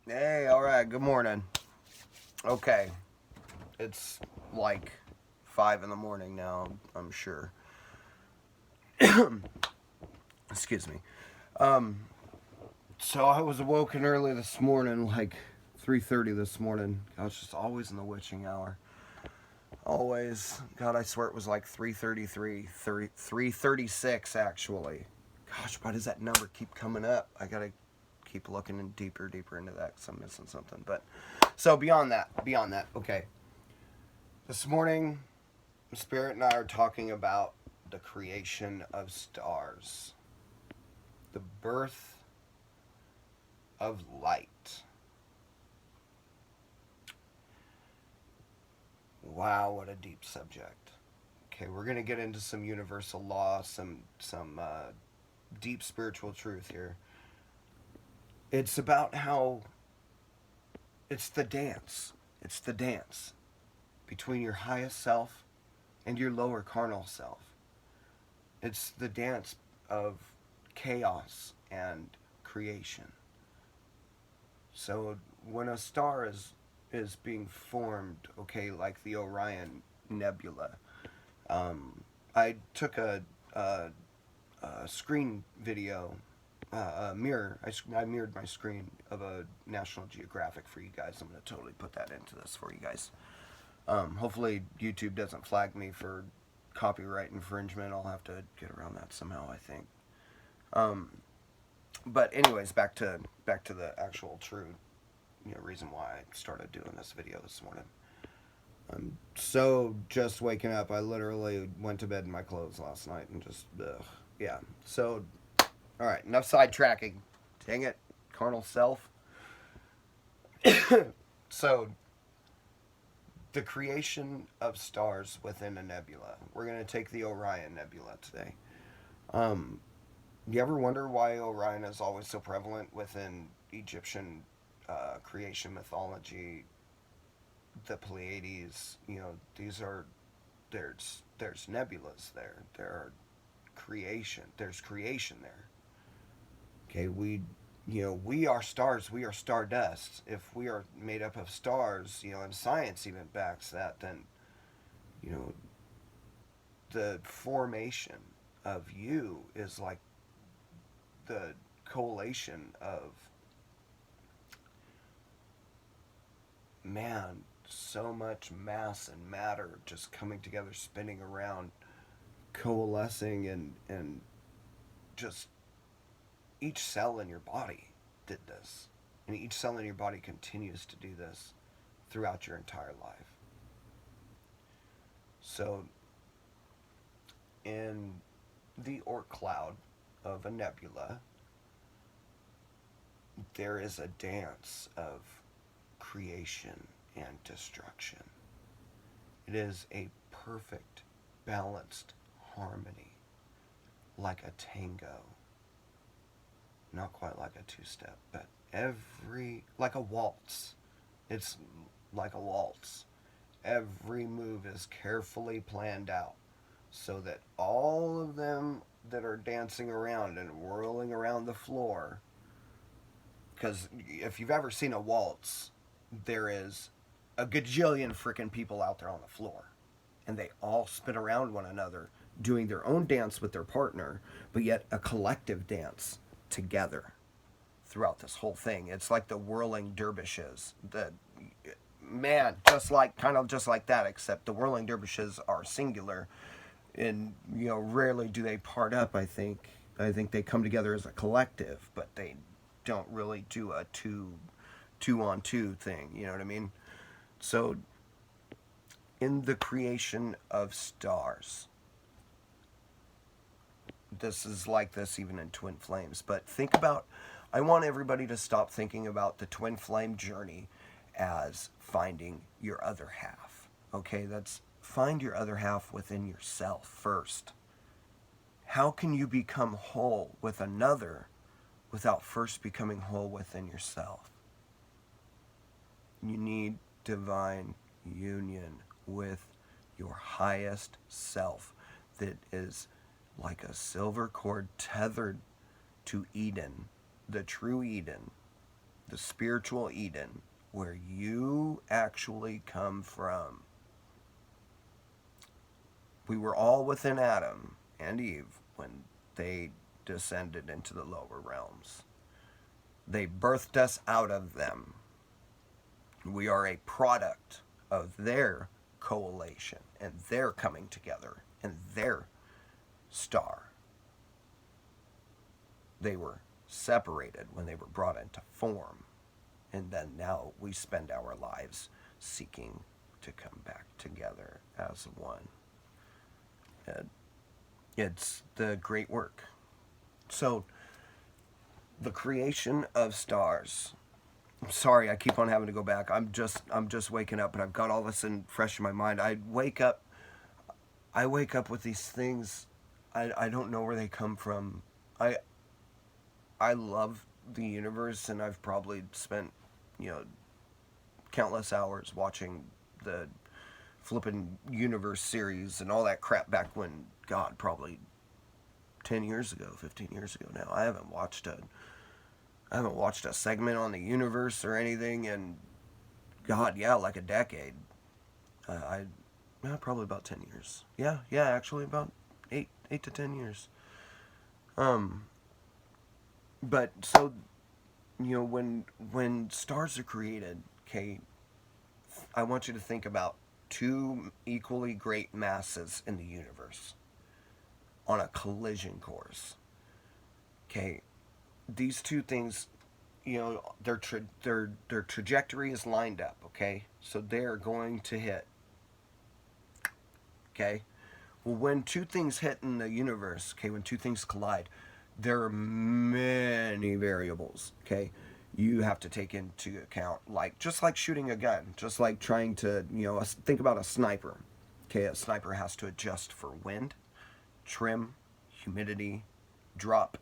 Hey, alright, good morning. Okay, it's like 5 in the morning now, I'm sure. Excuse me. Um, so I was awoken early this morning, like 3:30 this morning. I was just always in the witching hour. Always. God, I swear it was like 3:33, 3:36 actually. Gosh, why does that number keep coming up? I gotta keep looking in deeper into that because I'm missing something. But so beyond that, okay. This morning, Spirit and I are talking about the creation of stars, the birth of light. Wow, what a deep subject. Okay, we're gonna get into some universal law, some deep spiritual truth here. It's about how it's the dance. It's the dance between your highest self and your lower carnal self. It's the dance of chaos and creation. So when a star is being formed, okay, like the Orion Nebula, I took a screen video, a mirror. I mirrored my screen of a National Geographic for you guys. I'm going to totally put that into this for you guys. Hopefully YouTube doesn't flag me for copyright infringement. I'll have to get around that somehow, I think. But anyways, back to the actual true, reason why I started doing this video this morning. I'm so just waking up. I literally went to bed in my clothes last night and just, yeah. So, all right, enough sidetracking. Dang it, carnal self. So, the creation of stars within a nebula. We're going to take the Orion Nebula today. You ever wonder why Orion is always so prevalent within Egyptian creation mythology? The Pleiades, these are there's nebulas there. There are creation. There's creation there. Okay, we are stars. We are stardust. If we are made up of stars, and science even backs that, then you know the formation of you is like the collation of, man, so much mass and matter just coming together, spinning around, coalescing, and just each cell in your body did this. And each cell in your body continues to do this throughout your entire life. So, in the Oort cloud of a nebula, there is a dance of creation and destruction. It is a perfect, balanced harmony, like a tango. Not quite like a two-step, but like a waltz. It's like a waltz. Every move is carefully planned out so that all of them that are dancing around and whirling around the floor, because if you've ever seen a waltz, there is a gajillion freaking people out there on the floor, and they all spin around one another doing their own dance with their partner, but yet a collective dance together throughout this whole thing. It's like the whirling dervishes. The man, just like that, except the whirling dervishes are singular, and rarely do they part up. I think they come together as a collective, but they don't really do a two on two thing. You know what I mean? So, in the creation of stars, this is like this even in twin flames. But think about, I want everybody to stop thinking about the twin flame journey as finding your other half. Okay, that's find your other half within yourself first. How can you become whole with another without first becoming whole within yourself? You need divine union with your highest self that is like a silver cord tethered to Eden, the true Eden, the spiritual Eden, where you actually come from. We were all within Adam and Eve when they descended into the lower realms. They birthed us out of them. We are a product of their coalition and their coming together and their star. They were separated when they were brought into form. And then now we spend our lives seeking to come back together as one. And it's the great work. So, the creation of stars. I'm sorry, I keep on having to go back. I'm just waking up, but I've got all this in fresh in my mind. I wake up with these things. I don't know where they come from. I love the universe, and I've probably spent, countless hours watching the flippin' universe series and all that crap back when, God, probably 10 years ago, 15 years ago now. I haven't watched a segment on the universe or anything in, God, yeah, like a decade. Probably about 10 years. Yeah, actually about 8 to 10 years. But so, when stars are created, okay, I want you to think about two equally great masses in the universe on a collision course. Okay, these two things, their trajectory is lined up. Okay, so they're going to hit. Okay, well, when two things hit in the universe, okay, when two things collide, there are many variables. Okay, you have to take into account, just like shooting a gun, just like trying to, think about a sniper. Okay, a sniper has to adjust for wind, trim, humidity, drop,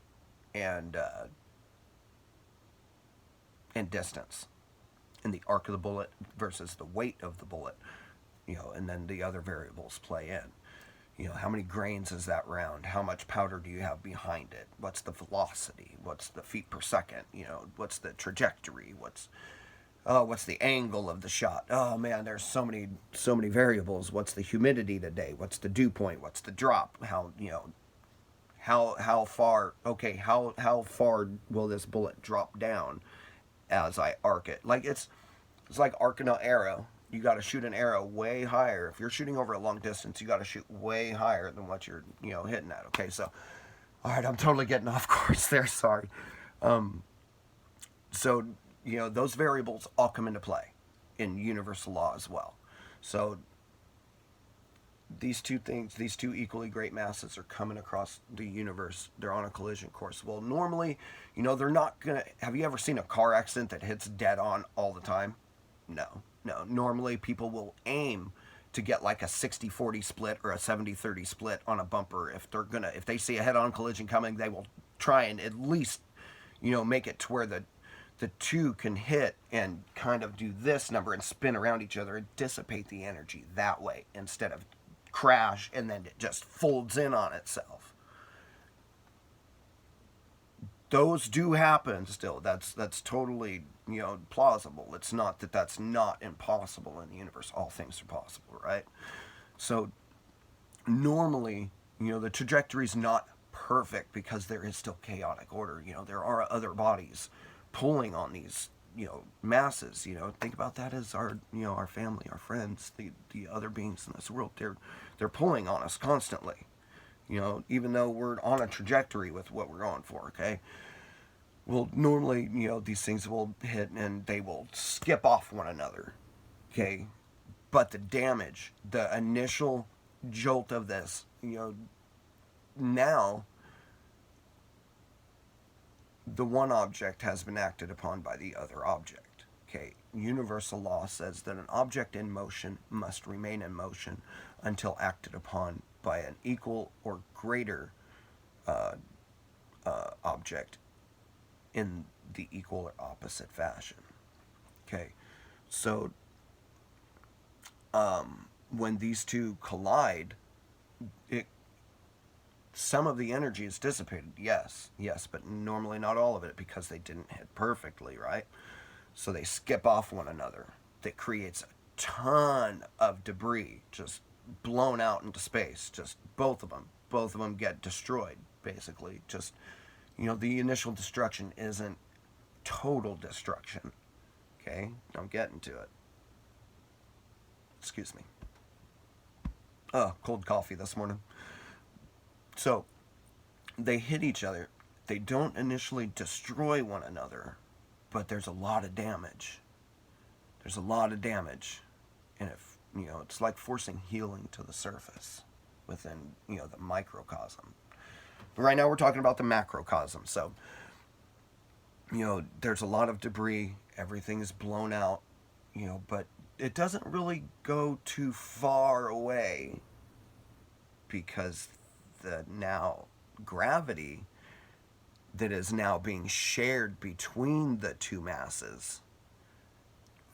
and distance, and the arc of the bullet versus the weight of the bullet, and then the other variables play in. How many grains is that round? How much powder do you have behind it? What's the velocity? What's the feet per second? What's the trajectory? What's the angle of the shot? Oh man, there's so many variables. What's the humidity today? What's the dew point? What's the drop? How far? Okay, how far will this bullet drop down as I arc it? It's like arcing an arrow. You got to shoot an arrow way higher. If you're shooting over a long distance, you got to shoot way higher than what you're, hitting at. Okay, so, all right, I'm totally getting off course there. Sorry. So, those variables all come into play in universal law as well. So, these two equally great masses are coming across the universe. They're on a collision course. Well, normally, they're not gonna. Have you ever seen a car accident that hits dead on all the time? No. Normally people will aim to get like a 60-40 split or a 70-30 split on a bumper. If they see a head-on collision coming, they will try and at least, make it to where the two can hit and kind of do this number and spin around each other and dissipate the energy that way instead of crash and then it just folds in on itself. Those do happen still. That's totally, plausible. It's not that that's not impossible in the universe. All things are possible, right? So normally, the trajectory is not perfect because there is still chaotic order. There are other bodies pulling on these, masses. Think about that as our, our family, our friends, the other beings in this world. They're pulling on us constantly. Even though we're on a trajectory with what we're going for, okay? Well, normally, these things will hit and they will skip off one another, okay? But the damage, the initial jolt of this, now the one object has been acted upon by the other object, okay? Universal law says that an object in motion must remain in motion until acted upon by an equal or greater object in the equal or opposite fashion. Okay, so when these two collide, some of the energy is dissipated. Yes, but normally not all of it because they didn't hit perfectly, right? So they skip off one another. That creates a ton of debris just blown out into space. Just both of them get destroyed, basically. Just, the initial destruction isn't total destruction. Okay? I'm getting to it. Excuse me. Oh, cold coffee this morning. So, they hit each other. They don't initially destroy one another, but there's a lot of damage. There's a lot of damage. And if, it's like forcing healing to the surface within, the microcosm. But right now we're talking about the macrocosm. So, there's a lot of debris. Everything is blown out, but it doesn't really go too far away because the now gravity that is now being shared between the two masses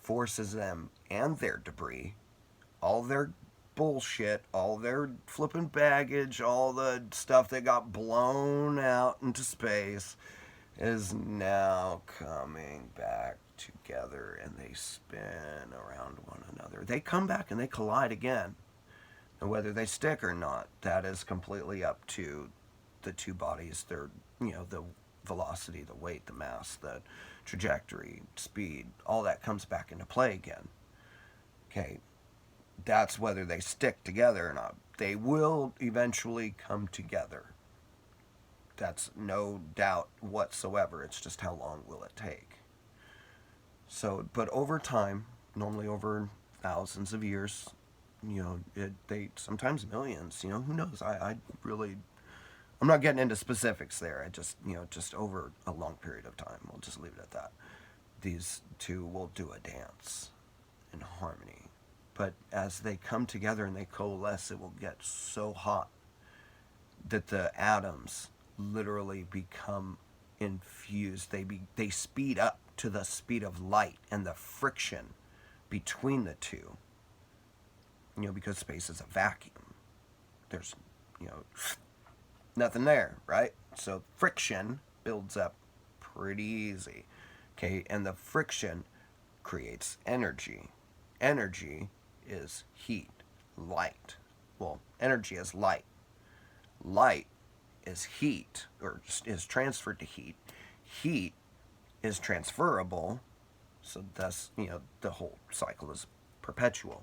forces them and their debris, all their bullshit, all their flipping baggage, all the stuff that got blown out into space is now coming back together, and they spin around one another. They come back and they collide again. And whether they stick or not, that is completely up to the two bodies. They're, the velocity, the weight, the mass, the trajectory, speed, all that comes back into play again. Okay, that's whether they stick together or not. They will eventually come together. That's no doubt whatsoever. It's just how long will it take. So, but over time, normally over thousands of years, they sometimes millions, who knows? I'm not getting into specifics there. I just, just over a long period of time, we'll just leave it at that. These two will do a dance in harmony. But as they come together and they coalesce, it will get so hot that the atoms literally become infused. They speed up to the speed of light, and the friction between the two, because space is a vacuum. There's, nothing there, right? So friction builds up pretty easy. Okay, and the friction creates energy. Energy is heat, light. Well, energy is light. Light is heat, or is transferred to heat. Heat is transferable, so thus, the whole cycle is perpetual.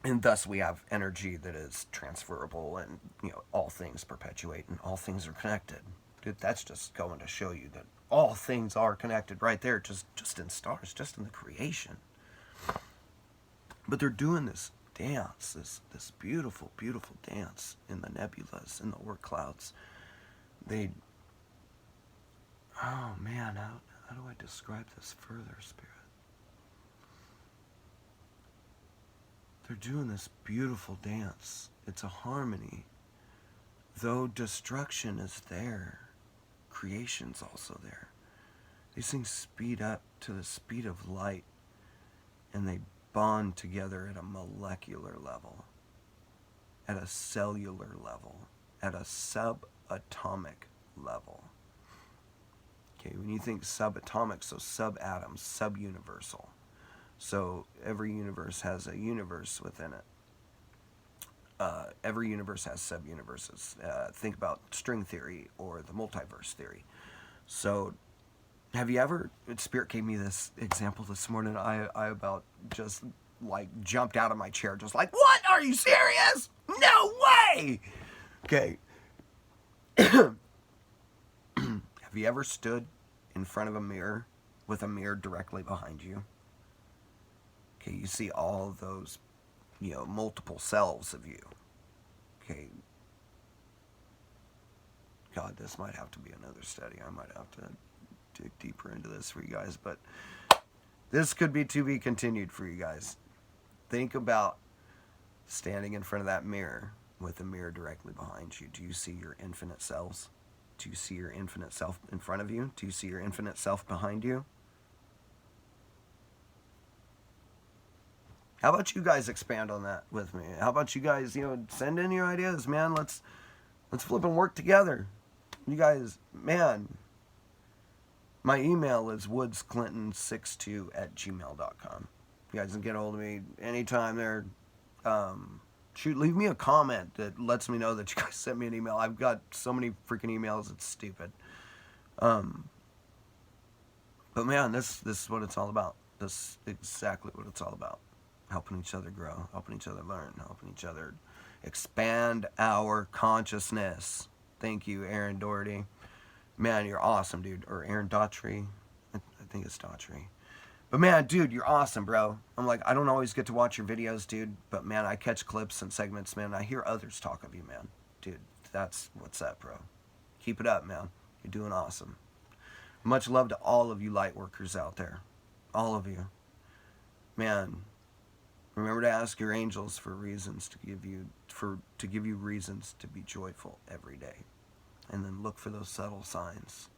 And thus we have energy that is transferable, and, all things perpetuate, and all things are connected. Dude, that's just going to show you that all things are connected right there, just in stars, just in the creation. But they're doing this dance, this beautiful, beautiful dance in the nebulas, in the Oort clouds. Oh man, how do I describe this further, Spirit? They're doing this beautiful dance. It's a harmony. Though destruction is there, creation's also there. These things speed up to the speed of light, and they bond together at a molecular level, at a cellular level, at a subatomic level. Okay, when you think subatomic, so subatoms, subuniversal. So every universe has a universe within it. Every universe has sub-universes. Think about string theory or the multiverse theory. So have you ever, Spirit gave me this example this morning, I about just like jumped out of my chair, just like, what? Are you serious? No way! Okay. Have you ever stood in front of a mirror with a mirror directly behind you? Okay, you see all of those, multiple selves of you. Okay. God, this might have to be another study. I might have to dig deeper into this for you guys, but this could be to be continued for you guys. Think about standing in front of that mirror with a mirror directly behind you. Do you see your infinite selves? Do you see your infinite self in front of you? Do you see your infinite self behind you? How about you guys expand on that with me? How about you guys, send in your ideas, man. Let's flip and work together. You guys, man, My email is woodsclinton62@gmail.com. You guys can get a hold of me anytime there. Leave me a comment that lets me know that you guys sent me an email. I've got so many freaking emails, it's stupid. But man, this is what it's all about. This is exactly what it's all about. Helping each other grow, helping each other learn, helping each other expand our consciousness. Thank you, Aaron Doherty. Man, you're awesome, dude. Or Aaron Daughtry. I think it's Daughtry. But man, dude, you're awesome, bro. I'm like, I don't always get to watch your videos, dude. But man, I catch clips and segments, man. I hear others talk of you, man. Dude, that's what's up, bro. Keep it up, man. You're doing awesome. Much love to all of you light workers out there. All of you. Man, remember to ask your angels for reasons to give you reasons to be joyful every day. And then look for those subtle signs.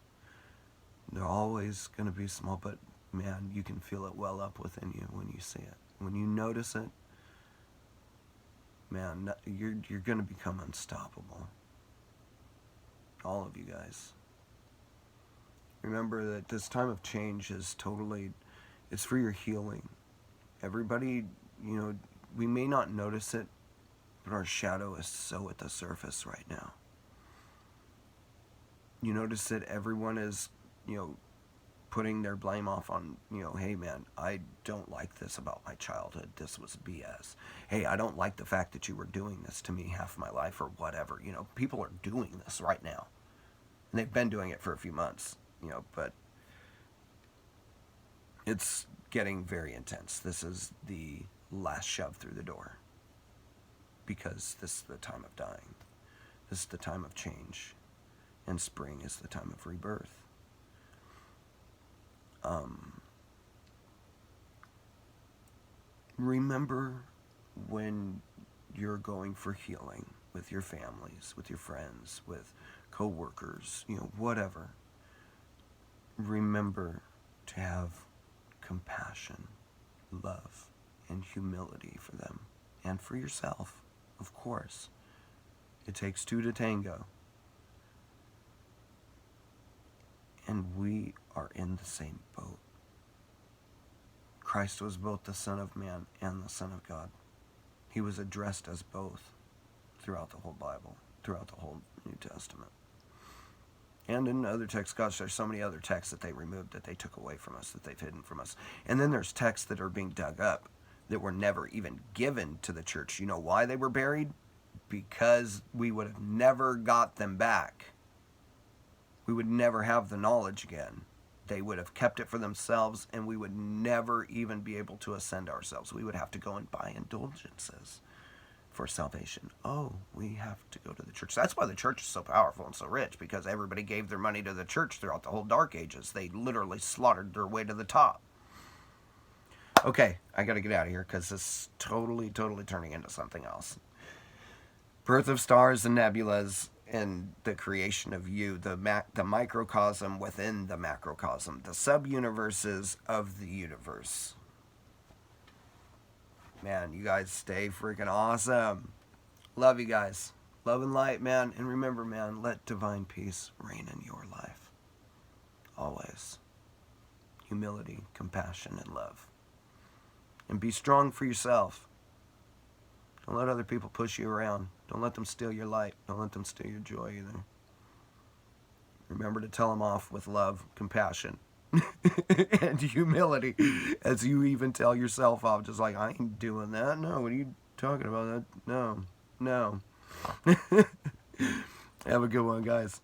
They're always going to be small, but man, you can feel it well up within you when you see it. When you notice it, man, you're going to become unstoppable. All of you guys. Remember that this time of change is it's for your healing. Everybody, we may not notice it, but our shadow is so at the surface right now. You notice that everyone is, putting their blame off on, hey man, I don't like this about my childhood. This was BS. Hey, I don't like the fact that you were doing this to me half my life or whatever. People are doing this right now. And they've been doing it for a few months, but it's getting very intense. This is the last shove through the door. Because this is the time of dying. This is the time of change. And spring is the time of rebirth. Remember when you're going for healing with your families, with your friends, with co-workers, whatever. Remember to have compassion, love, and humility for them and for yourself, of course. It takes two to tango. And we are in the same boat. Christ was both the Son of Man and the Son of God. He was addressed as both throughout the whole Bible, throughout the whole New Testament. And in other texts, gosh, there's so many other texts that they removed, that they took away from us, that they've hidden from us. And then there's texts that are being dug up that were never even given to the church. You know why they were buried? Because we would have never got them back. We would never have the knowledge again. They would have kept it for themselves, and we would never even be able to ascend ourselves. We would have to go and buy indulgences for salvation. Oh, we have to go to the church. That's why the church is so powerful and so rich, because everybody gave their money to the church throughout the whole Dark Ages. They literally slaughtered their way to the top. Okay, I got to get out of here because this is totally turning into something else. Birth of stars and nebulas, and the creation of you, the microcosm within the macrocosm, the sub-universes of the universe. Man, you guys stay freaking awesome. Love you guys. Love and light, man. And remember, man, let divine peace reign in your life. Always. Humility, compassion, and love. And be strong for yourself. Don't let other people push you around. Don't let them steal your light. Don't let them steal your joy either. Remember to tell them off with love, compassion, and humility, as you even tell yourself off, just like, I ain't doing that. No, what are you talking about? No. Have a good one, guys.